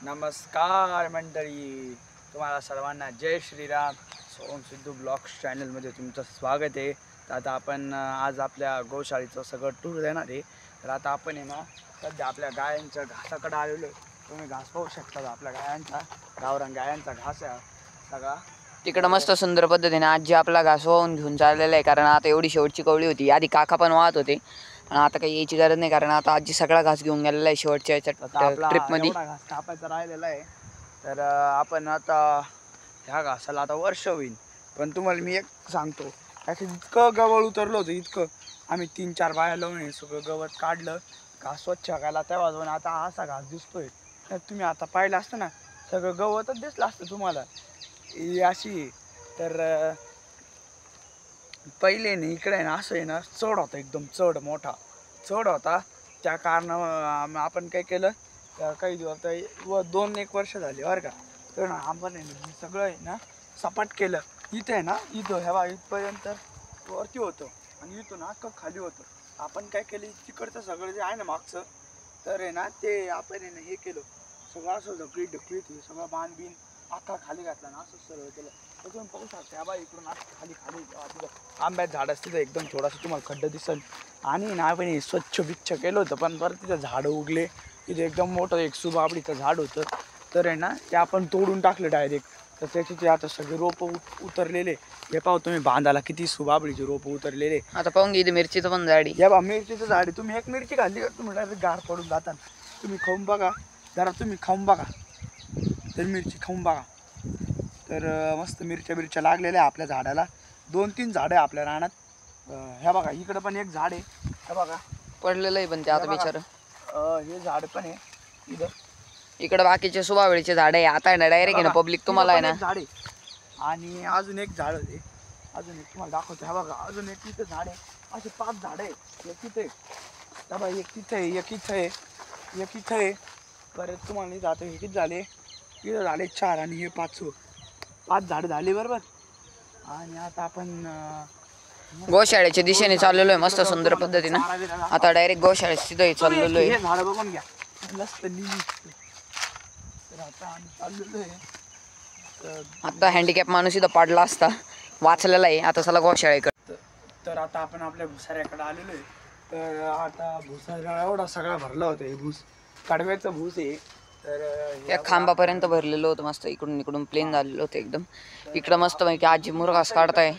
नमस्कार मंडळी, तुम्हाला सर्वांना जय श्रीराम. सोम सिद्धू ब्लॉग्स चॅनलमध्ये तुमचं स्वागत आहे. तर आता आपण आज आपल्या गोशाळेचं सगळं टूर देणार आहे. तर आता आपण आहे ना सध्या आपल्या गायांच्या घासाकडे आलेलो आहे. तुम्ही घास पाहू शकता, आपल्या गायांचा गावरान गायांचा घास आहे सगळा. तिकडं मस्त सुंदर पद्धतीने आजी आपला घास वाहून घेऊन चाललेला आहे, कारण आता एवढी शेवटची कवळी होती. आधी काका पण वाहत होते आणि आता काही यायची गरज नाही, कारण आता आजी सगळा घास घेऊन गेलेला आहे शेवटच्या ट्रिपमध्ये. घास कापायचा राहिलेला आहे. तर आपण आता ह्या घासाला आता वर्ष होईल. पण तुम्हाला मी एक सांगतो, त्याचं इतकं गवळ उतरलं होतं, इतकं आम्ही 3-4 बाया लावून हे सगळं गवत काढलं, घास स्वच्छ करायला. तेव्हा जाऊन आता असा घास दिसतोय. तर तुम्ही आता पाहिलं असतं ना, सगळं गवतच दिसलं असतं तुम्हाला. ही अशी तर पहिले ना इकडे आहे ना असं आहे ना चढ होता, एकदम चढ मोठा चढ होता. त्या कारणानं आपण काय केलं, काही दिवस 2-1 वर्ष झाली बरं का. तर ना आपण आहे ना सगळं आहे ना सपाट केलं. इथे आहे ना, इथं ह्या इथपर्यंत वरती होतं आणि इथून अख्खं खाली होतं. आपण काय केलं, तिकडचं सगळं जे आहे ना मागचं, तर आहे ना ते आपण आहे ना हे केलं सगळं असं ढकलीत सगळं बांध बिन अख्खा खाली घातला ना, असं सरळ केलं. त्याच्यातून पाहू शकता बा इकडून खाली तिथं आंब्यात झाड असते, एकदम थोडासा तुम्हाला खड्डं दिसल. आणि ना आपण स्वच्छ बिच्छ केलं होतं, पण बरं तिथं झाडं उगले. तिथे एकदम मोठं एक सुबाबडीचं झाड होतं. तर आहे ना ते आपण तोडून टाकलं डायरेक्ट. तर त्याचे ते आता सगळे रोपं उतरलेले. हे पाहू तुम्ही, बांधाला किती सुबाबडीचे रोपं उतरलेले. आता पाहून घे मिरचीचं पण झाडी. या बा मिरचीचं झाड आहे. तुम्ही एक मिरची खाल्ली का तुम्ही डायरेक्ट गार पडून जाता. तुम्ही खाऊन बघा जरा, तुम्ही खाऊन बघा तर मिरची खाऊन बघा. तर मस्त मिरच्या लागलेल्या आहे आपल्या झाडाला. 2-3 झाडं आहे आपल्या रानात. ह्या बघा इकडं पण एक झाड आहे, हे बघा पडलेलं आहे पण ते आता बिचार. हे झाड पण आहे इथं. इकडं बाकीचे सुबावळीचे झाड आहे. आता आहे ना डायरेक्ट आहे ना पब्लिक तुम्हाला आहे ना झाड आहे. आणि अजून एक झाड आहे, अजून एक तुम्हाला दाखवतो. ह्या बघा अजून एक तिथं झाड आहे. असे 5 झाडं आहे. एक तिथे बघा, एक तिथे आहे, एक इथं आहे, एक इथं आहे. परत तुम्हाला नाही जातो, हे किती झाले, इथं झाले 4 आणि हे 5 झाडं झाले बरोबर. आणि आता आपण गोशाळेच्या दिशेने चाललेलो आहे मस्त सुंदर पद्धतीनं. आता डायरेक्ट गोशाळेत तिथं चाललेलो आहे. झाडं बघून घ्या मस्त लिहिली. तर आता आम्ही चाललेलो आहे. आता हँडिकॅप माणूस इथं पडला असता, वाचलेला आहे. आता चला गोशाळेकडे. तर आता आपण आपल्या भुसाऱ्याकडे आलेलो आहे. तर आता भुसारा एवढा सगळा भरला होता. हे भूस कडव्याचं भूस आहे. तर त्या खांबापर्यंत भरलेलं होतं मस्त. इकडून प्लेन झालेलं होतं एकदम. इकडं मस्त पैकी आजी मुरघास काढताय.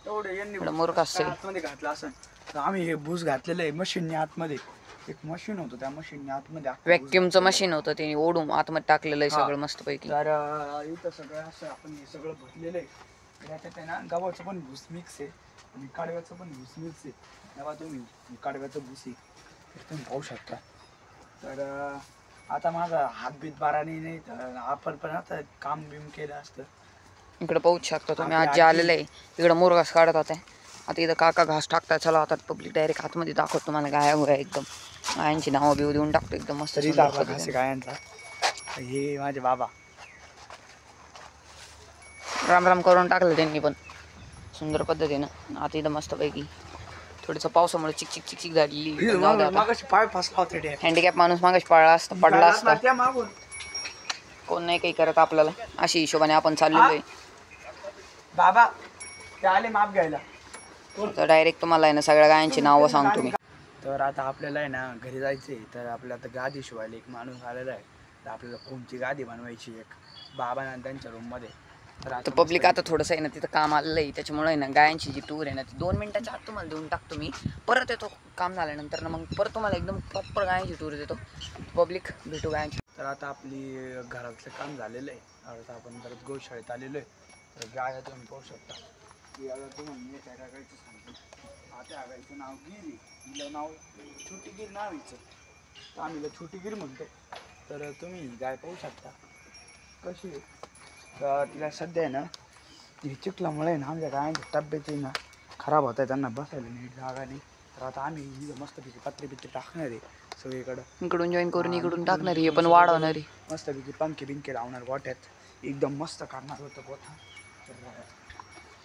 एवढं मुरघास आतमध्ये घातलं असं. तर आम्ही हे भूस घातलेलं आहे मशीनने आतमध्ये. एक मशीन होतं, त्या मशीनने आतमध्ये व्हॅक्युमचं मशीन होतं, ते ओढून आतमध्ये टाकलेलं आहे सगळं मस्त पैकी. तर इथं सगळं असं आपण हे सगळं भरलेलं आहे. याच्यात आहे ना गव्हाचं पण भूस मिक्स आहे आणि कडव्याचं पण भूस मिक्स आहे. तेव्हा तुम्ही कडव्याचं भूस आहे तर तुम्ही पाहू शकता. तर आता माझा हातबीत बाराने नाही, तर आपण पण आता काम बिम केलं असतं. इकडे पाहूच शकता तुम्ही, आजी आलेलं आहे. इकडं मुरघास काढत होते. आता इथं काका घास टाकताय. चला आता पब्लिक डायरेक्ट आतमध्ये दाखवतो तुम्हाला. गाया गोया एकदम गायांची नावं बिव देऊन टाकतो एकदम मस्त. गायांचा हे माझे बाबा राम राम करून टाकलं त्यांनी पण सुंदर पद्धतीनं. आता इथं मस्त पैकी थोडंसं पावसामुळे चिक झालेली. पाय फसला होता. हँडिकॅप माणूस मागाशी पडला असता. कोण नाही काही करत आपल्याला. अशी हिशोबाने आपण चाललेलो आहे. बाबा ते आले माप घ्यायला. तर डायरेक्ट तुम्हाला आहे ना सगळ्या गायांची नावं सांगतो मी. तर आता आपल्याला आहे ना घरी जायचंय. तर आपल्याला आता गादी शिवायला एक माणूस आलेला आहे. तर आपल्याला कोणची गादी बनवायची एक बाबांना त्यांच्या रूममध्ये. तर पब्लिक आता थोडंसं आहे ना तिथं काम आलेलं आहे. त्याच्यामुळे आहे ना गायांची जी टूर आहे ना ती 2 मिनिटाच्या आत तुम्हाला देऊन टाकतो मी. परत येतो काम झाल्यानंतर ना, मग परत तुम्हाला एकदम प्रॉपर गायांची टूर देतो. पब्लिक भेटू गायांची. तर आता आपली घरातलं काम झालेलं आहे. आता आपण परत गोशाळेत आलेलो आहे. तर गाया तुम्ही पाहू शकता की आता तुम्हाला मी त्या गायचं सांगतो. आता गायचं नाव गिरी, हिला नाव छोटी गिर नाव हिचं. तर आम्ही छोटी गिर म्हणतो. तर तुम्ही गाय पाहू शकता कशी आहे. तर तिला सध्या आहे ना ही चिखलामुळे ना आमच्या गायांची तब्येत आहे ना खराब होत आहे, त्यांना बसायला नीट जागा नाही. तर आता आम्ही मस्तपैकी पत्रे टाकणार आहे सगळीकडं. इकडून जॉईन करून इकडून टाकणार आहे, पण वाढवणार आहे. मस्तपैकी पंखे बिंके लावणार गोठ्यात. एकदम मस्त काढणार होतं गोठा. तर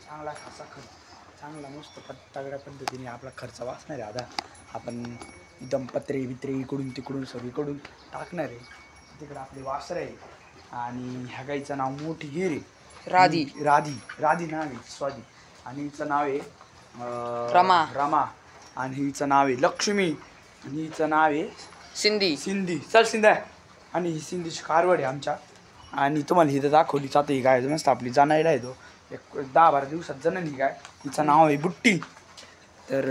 चांगला खासा खर्च, चांगला मस्त तगड्या पद्धतीने आपला खर्च वाचणार आहे. आता आपण एकदम पत्रे बित्रे इकडून तिकडून सगळीकडून टाकणार आहे. तिकडे आपले वासर आहे आणि ह्या गाईचं नाव मोठी गिर आहे राधी. राधी नाव आहे स्वादी. आणि हिचं नाव आहे रमा. आणि हिचं नाव आहे लक्ष्मी. आणि हिचं नाव आहे सिंधी. चल सिंधी. आणि ही सिंधीची कारवड आहे आमच्या. आणि तुम्हाला हिथं दाखवलीच आता ही गाय मस्त आपली जाणायला येतो एक 10-12 दिवसात जनन ही गाय. हिचं नाव आहे बुट्टी. तर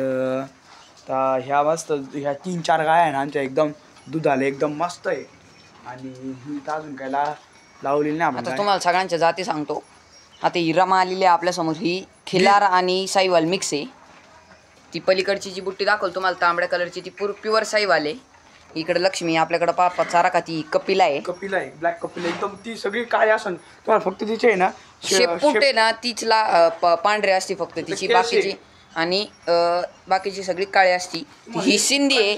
ह्या मस्त ह्या 3-4 गाय आहे ना आमच्या एकदम दुधाला एकदम मस्त आहे. आणि ही तर अजून काय लावलेली नाही आपण. आता तुम्हाला सगळ्यांच्या जाती सांगतो. आता ही रमा आलेली आहे आपल्यासमोर. ही खिलार आणि साईवाल मिक्स आहे. ती पलीकडची जी बुट्टी दाखवली तुम्हाला तांबड्या कलरची ती प्युअर साईवाल आहे. इकडे लक्ष्मी आपल्याकडे पापा चारा का ती कपिला आहे ब्लॅक कपिला एकदम ती सगळी काळी असून तुम्हाला फक्त तिचे आहे ना शेपूट आहे ना तीचला पांढरे असते फक्त तिची. बाकीची आणि बाकीची सगळी काळी असती. ही सिंधी आहे.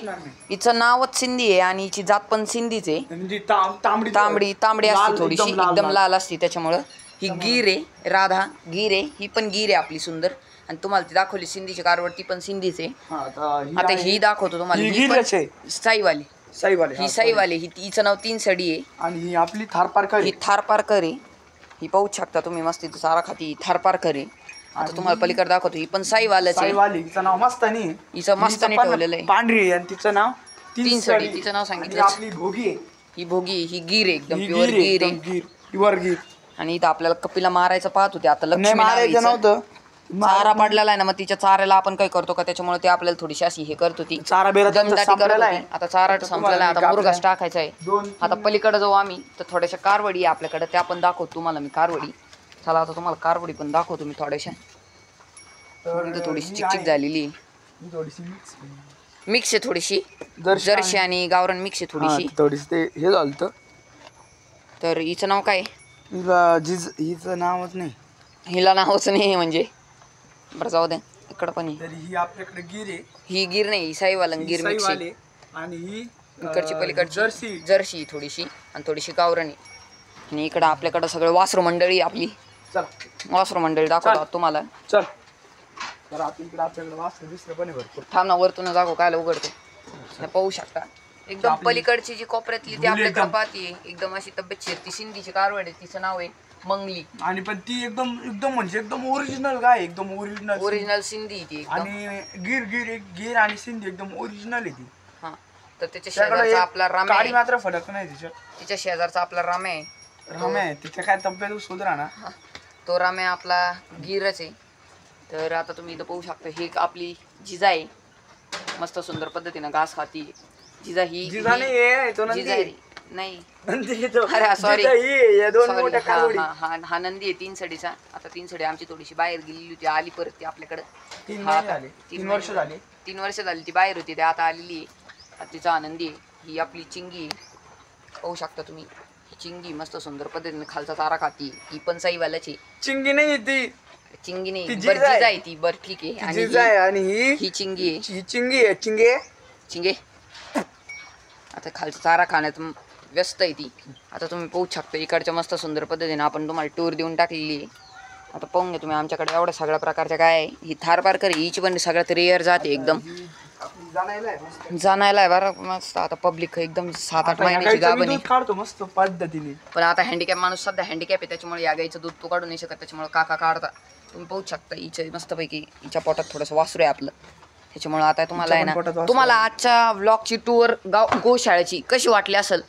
हिचं नावच सिंधी आहे आणि हिची जात पण सिंधीच आहे. तांबडी असते थोडीशी एकदम लाल असते त्याच्यामुळं. ही गीर आहे राधा गीर आहे. ही पण गीर आहे आपली सुंदर. आणि तुम्हाला ती दाखवली सिंधीची कारवड ती पण सिंधीच आहे. आता ही दाखवतो तुम्हाला. ही पण साईवाली. ही साईवाली. हिचं नाव 3 सडी आहे. आणि ही आपली थारपारकर आहे. ही पाहू शकता तुम्ही मस्त तिथं चारा खाती थारपारकर आहे. आता तुम्हाला पलीकडे दाखवतो. ही पण साईवालच आहे. हिचं नाव मस्तानी. हिचं मस्तानी ठेवलेलं आहे. पांढरी आहे आणि तिचं नाव 3 सडी. तिचं नाव सांगितलं. आपली भोगी आहे. ही भोगी. ही गीर आहे एकदम प्युअर गीर आहे. प्युअर गीर. आणि इथं आपल्याला कपिला मारायचं पाहत होते. आता लक्ष्मी मारायचं नव्हतं. चारा पडलेला आहे ना मग तिच्या चाऱ्याला आपण काय करतो का त्याच्यामुळे ते आपल्याला थोडीशी अशी हे करत होती. दमदाटी करत होती. आता चारा संपलेला आहे. आता मुरघास टाकायचा आहे. आता पलीकडे जाऊ आम्ही तर थोड्याशा कारवडी आहे आपल्याकडे. त्या पण दाखवतो तुम्हाला मी कारवडी. चला आता तुम्हाला कारवडी पण दाखवतो मी थोड्याशा. थोडीशी चिकचिक झालेली मिक्स आहे थोडीशी. जर्सी आणि गावरान मिक्स आहे थोडीशी. ते हे झालं. तर हिचं नाव काय? हिचं नावच नाही. हिला नावच नाही म्हणजे बरं जाऊ दे. इकडं पण ही आपल्याकडे गिर आहे. ही गिर नाही साईवालन गिर मिक्स आहे. आणि ही इकडची पलीकडची जर्सी थोडीशी आणि थोडीशी गावरानी. आणि इकडं आपल्याकडं सगळं वासरू मंडळी आपली. वासरू मंडळी दाखवतो तुम्हाला. चल तर आपल्याकडे वासरू दुसरं पण भरपूर. थांब ना वरतून दाखव काय उघडतो. पाहू शकता एकदम पलीकडची जी कोपऱ्यातली ती आपल्याकडे पाहतीये एकदम अशी तब्येत ती सिंधीची कारवड आहे. तिचं नाव आहे मंगली. आणि पण ती एकदम म्हणजे एकदम ओरिजिनल गाय. एकदम ओरिजिनल सिंधी ती. आणि गिर आणि सिंधी एकदम ओरिजिनल आहे ती. हा तर त्याच्या शेजारचा आपला राम आहे. मात्र फरक नाही तिच्या शेजारचा आपला राम आहे. तिच्या काय तब्येत सुधरा ना. तो राम आहे आपला गिरच आहे. तर आता तुम्ही इथं पाहू शकता ही आपली जिजा आहे. मस्त सुंदर पद्धतीनं घास खाती. जिजा ही नाही अरे सॉरी हा नंदी आहे 3 सडीचा. आता 3 सडी आमची थोडीशी बाहेर गेलेली होती. आली परत ती आपल्याकडे. 3 वर्ष झाली. 3 वर्ष झाली ती बाहेर होती. ते आता आलेली आहे. तिचा आनंदी आहे. ही आपली चिंगी पाहू शकता तुम्ही. ही चिंगी मस्त सुंदर पद्धतीने खालचा चारा खाती. ही पण साईवाल्याची. चिंगी नाही ती. चिंगी नाही जिजा आहे ती. बरं ठीक आहे. आणि ही चिंगी आहे. ही चिंगे. आता खालचा चारा खाण्यात व्यस्त आहे ती. आता तुम्ही पाहू शकता इकडच्या मस्त सुंदर पद्धतीने आपण तुम्हाला टूर देऊन टाकलेली आहे. आता पाहून घ्या तुम्ही आमच्याकडे एवढ्या सगळ्या प्रकारच्या गाय आहे. ही थारपारकर हिची पण सगळ्यात रेअर जाते एकदम. जाणायला आहे बरं मस्त. आता पब्लिक एकदम 7-8 महिन्याची गाभणी काढतो मस्त पद्धतीने. पण आता हँडिकॅप माणूस सध्या हँडिकॅप आहे त्याच्यामुळे या गाईचं दूध तो काढू नाही शकत. त्याच्यामुळे काका काढता. तुम्ही पाहू शकता हिच्या मस्तपैकी हिच्या पोटात थोडंसं वासरू आहे आपलं. त्याच्यामुळे आता तुम्हाला आहे ना तुम्हाला आजच्या व्लॉगची टूर गोशाळेची कशी वाटली असेल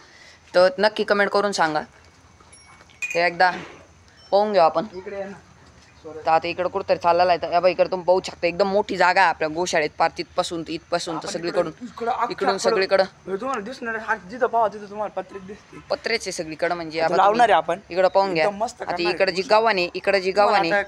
तर नक्की कमेंट करून सांगा. हे एकदा पाहून घेऊ आपण. तर आता इकडं कुठंतरी चाललेला आहे. या बाई इकडे तुम्ही पाहू शकता एकदम मोठी जागा आहे आपल्या गोशाळेत. पार तिथपासून इथपासून तर सगळीकडून इकडून सगळीकडं तुम्हाला दिसणार. जिथं पाहा तिथं तुम्हाला पत्रेचे सगळीकडे म्हणजे लावणार आहे आपण. इकडं पाहून घ्या. आता इकडे जी गावाने इकडे जी गावाने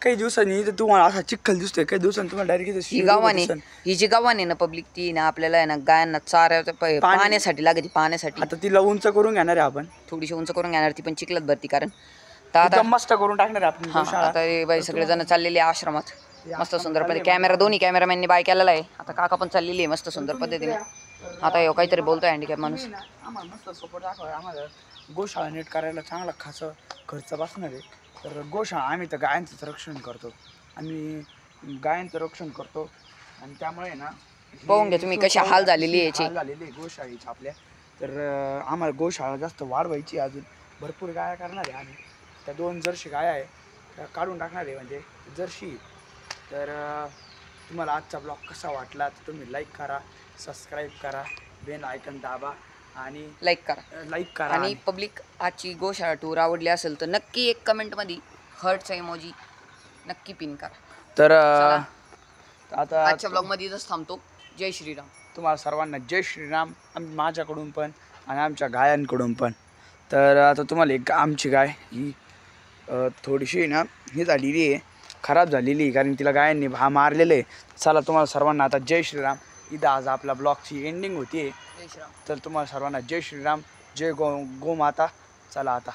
काही दिवसांनी तुम्हाला असा चिखल दिसतोय. काही दिवसांनी तुम्हाला डायरेक्ट ही गावाने ही जी गावाने ना पब्लिक ती ना आपल्याला आहे ना गायांना चारा पाण्यासाठी लागते. पाण्यासाठी आता तिला उंच करून घेणार आहे आपण. थोडीशी उंच करून घेणार ती पण चिखलात भरती कारण. आता मस्त करून टाकणार आपण. आता बाई सगळे जण चाललेले आश्रमात मस्त सुंदर पद्धती. कॅमेरा दोन्ही कॅमेरामॅननी बाय केलेला आहे. आता काका पण चाललेली आहे मस्त सुंदर पद्धतीने. आता काहीतरी बोलतोय हँडिकॅप माणूस. आम्हाला मस्त सपोर्ट दाखवा. आम्हाला गोशाळा नीट करायला चांगला खास खर्च बसणार आहे. तर गोशाळा आम्ही तर गायांचं रक्षण करतो. आम्ही गायांचं रक्षण करतो आणि त्यामुळे ना पाहून घ्या तुम्ही कशी हाल झालेली याची झालेली गोशाळेची आपल्या. तर आम्हाला गोशाळा जास्त वाढवायची आहे, अजून भरपूर गाया करणार आहे आम्ही. त्या 2 जर्सी गाया आहे त्या काढून टाकणार आहे, म्हणजे जर्सी. तर तुम्हाला आजचा ब्लॉग कसा वाटला तर तुम्ही लाईक करा, सबस्क्राईब करा, बेल आयकन दाबा आणि लाईक करा. लाईक करा. आणि पब्लिक आजची गोशाळा टूर आवडली असेल तर नक्की एक कमेंटमध्ये हर्टचा इमोजी नक्की पिन करा. तर चला, आता आजच्या ब्लॉगमध्ये इथंच थांबतो. जय श्रीराम. तुम्हाला सर्वांना जय श्रीराम, माझ्याकडून पण आणि आमच्या गायांकडून पण. तर आता तुम्हाला एक आमची गाय ही थोडीशी ना ही झालेली आहे, खराब झालेली आहे, कारण तिला गायांनी मारलेलं आहे. चला तुम्हाला सर्वांना आता जय श्रीराम. इथं आज आपला ब्लॉगची एंडिंग होती आहे. जय श्रीराम. तर तुम्हाला सर्वांना जय श्रीराम, जय गोमाता. चला आता.